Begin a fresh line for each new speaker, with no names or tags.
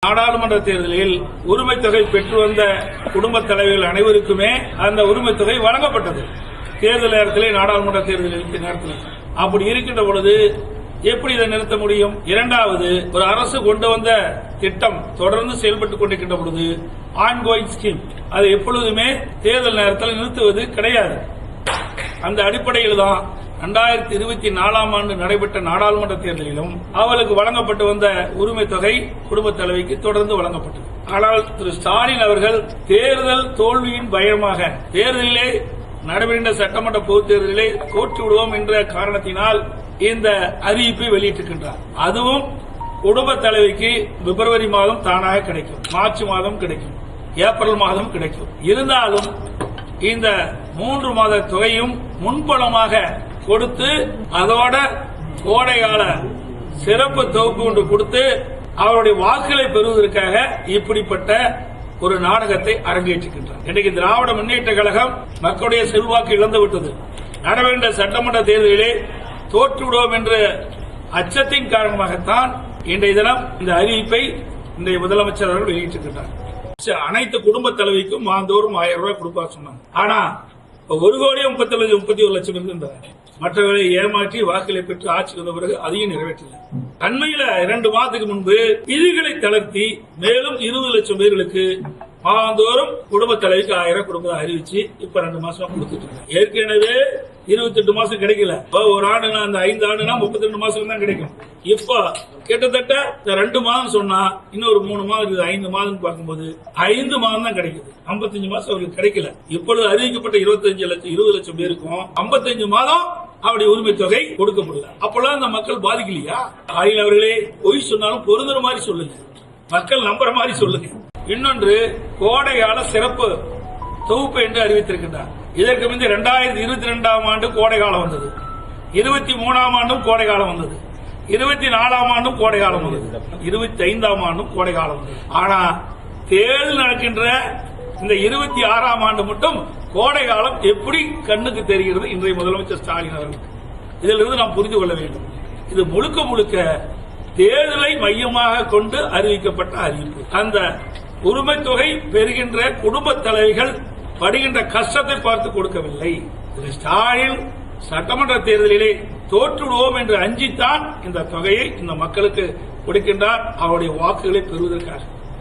நாடாளுமன்ற தேர்தலில் உரிமை தொகை பெற்று வந்த குடும்ப தலைவர்கள் அனைவருக்குமே அந்த உரிமை தொகை வழங்கப்பட்டது. தேர்தல் நேரத்திலே, நாடாளுமன்ற தேர்தல் நேரத்தில். அப்படி இருக்கின்ற பொழுது எப்படி இதை நிறுத்த முடியும்? இரண்டாவது, ஒரு அரசு கொண்டு வந்த திட்டம் தொடர்ந்து செயல்பட்டுக் கொண்டிருக்கின்ற பொழுது ஆன்கோயிங் ஸ்கீம் அதை எப்பொழுதுமே தேர்தல் நேரத்தில் நிறுத்துவது கிடையாது. அந்த அடிப்படையில் தான் 2024 ஆண்டு நடைபெற்ற நாடாளுமன்ற தேர்தலிலும் அவளுக்கு வழங்கப்பட்டு வந்த உரிமை தொகை குடும்ப தலைவிக்கு தொடர்ந்து வழங்கப்பட்டது. ஆனால் திரு ஸ்டாலின் அவர்கள் தேர்தல் தோல்வியின் பயமாக தேர்தலிலே நடைபெறுகின்ற சட்டமன்ற பொதுத் தேர்தலிலே தோற்று விடுவோம் என்ற காரணத்தினால் இந்த அறிவிப்பை வெளியிட்டிருக்கின்றார். அதுவும் குடும்ப தலைவிக்கு பிப்ரவரி மாதம் தானாக கிடைக்கும், மார்ச் மாதம் கிடைக்கும், ஏப்ரல் மாதம் கிடைக்கும். இருந்தாலும் இந்த 3 மாத தொகையும் முன்பணமாக கொடுத்து அதோட கோடைகால சிறப்பு தொகுப்பு ஒன்று கொடுத்து அவருடைய வாக்குகளை பெறுவதற்காக இப்படிப்பட்ட ஒரு நாடகத்தை அரங்கேற்றுகின்றார். இன்றைக்கு திராவிட முன்னேற்ற கழகம் மக்களுடைய செல்வாக்கு இழந்துவிட்டது. நடைபெற்ற சட்டமன்ற தேர்தலிலே தோற்றுவிடுவோம் என்ற அச்சத்தின் காரணமாகத்தான் இன்றைய தினம் இந்த அறிவிப்பை இன்றைய முதலமைச்சர் அவர்கள் வெளியிட்டிருக்கின்றார். அனைத்து குடும்ப தலைவிக்கும் மாதந்தோறும் 1000 ரூபாய் கொடுப்பார் சொன்னாங்க. ஆனா 1,31,00,000 இருக்கின்றன. மற்றவர்களை ஏமாற்றி வாக்குகளை பெற்று ஆட்சிக்கு வந்த பிறகு அதையும் நிறைவேற்றல. அண்மையில 2 மாதத்துக்கு முன்பு விதிகளை தளர்த்தி மேலும் 20 லட்சம் பேர்களுக்கு மாதந்தோறும் குடும்ப தலைவிக்கு 1000 குடும்பத்தை அறிவிச்சு இப்ப 2 மாசமா கொடுத்துட்டு இருக்காங்க. ஏற்கனவே 28 மாசம் கிடைக்கல. ஒரு ஆண்டுனா அந்த 5 ஆண்டுனா 32 மாசம் தான் கிடைக்கும். இப்ப கிட்டத்தட்ட 2 மாதம் சொன்னா இன்னொரு 3 மாதம் இருக்குது. 5 மாதம் பார்க்கும்போது 5 மாதம் தான் கிடைக்குது. 55 மாசம் அவருக்கு கிடைக்கல. இப்பொழுது அறிவிக்கப்பட்ட 20 லட்சம் பேருக்கும் 55 மாதம் அவருடைய உரிமை தொகை கொடுக்கப்படல. அப்பெல்லாம் அந்த மக்கள் பாதிக்கலையா? ஆயில் அவர்களே, பொய் சொன்னாலும் பொருந்துற மாதிரி சொல்லுங்க, மக்கள் நம்புற மாதிரி சொல்லுங்க. இன்னொன்று, கோடைகால சிறப்பு தொகுப்பு என்று அறிவித்திருக்கின்றார். இதற்கு முந்தைய 2022 ஆண்டு கோடைகாலம் வந்தது, 23 ஆண்டும் கோடைகாலம் வந்தது, 24 ஆண்டும் கோடைகாலம் வந்தது, 25 ஆண்டும் கோடைகாலம் வந்தது. ஆனா தேர்தல் நடக்கின்ற இந்த 26 ஆண்டு மட்டும் கோடை காலம் எப்படி கண்ணுக்கு தெரிகிறது இன்றைய முதலமைச்சர் ஸ்டாலின் அவர்கள்? இதிலிருந்து நாம் புரிந்து கொள்ள வேண்டும். இது முழுக்க முழுக்க தேர்தலை மையமாக கொண்டு அறிவிக்கப்பட்ட அறிவிப்பு. அந்த உரிமை தொகை பெறுகின்ற குடும்ப தலைவிகள் படுகின்ற கஷ்டத்தை பார்த்து கொடுக்கவில்லை. ஸ்டாலின் சட்டமன்ற தேர்தலிலே தோற்றுவிடுவோம் என்று அஞ்சித்தான் இந்த தொகையை இந்த மக்களுக்கு கொடுக்கின்றார், அவருடைய வாக்குகளை பெறுவதற்காக.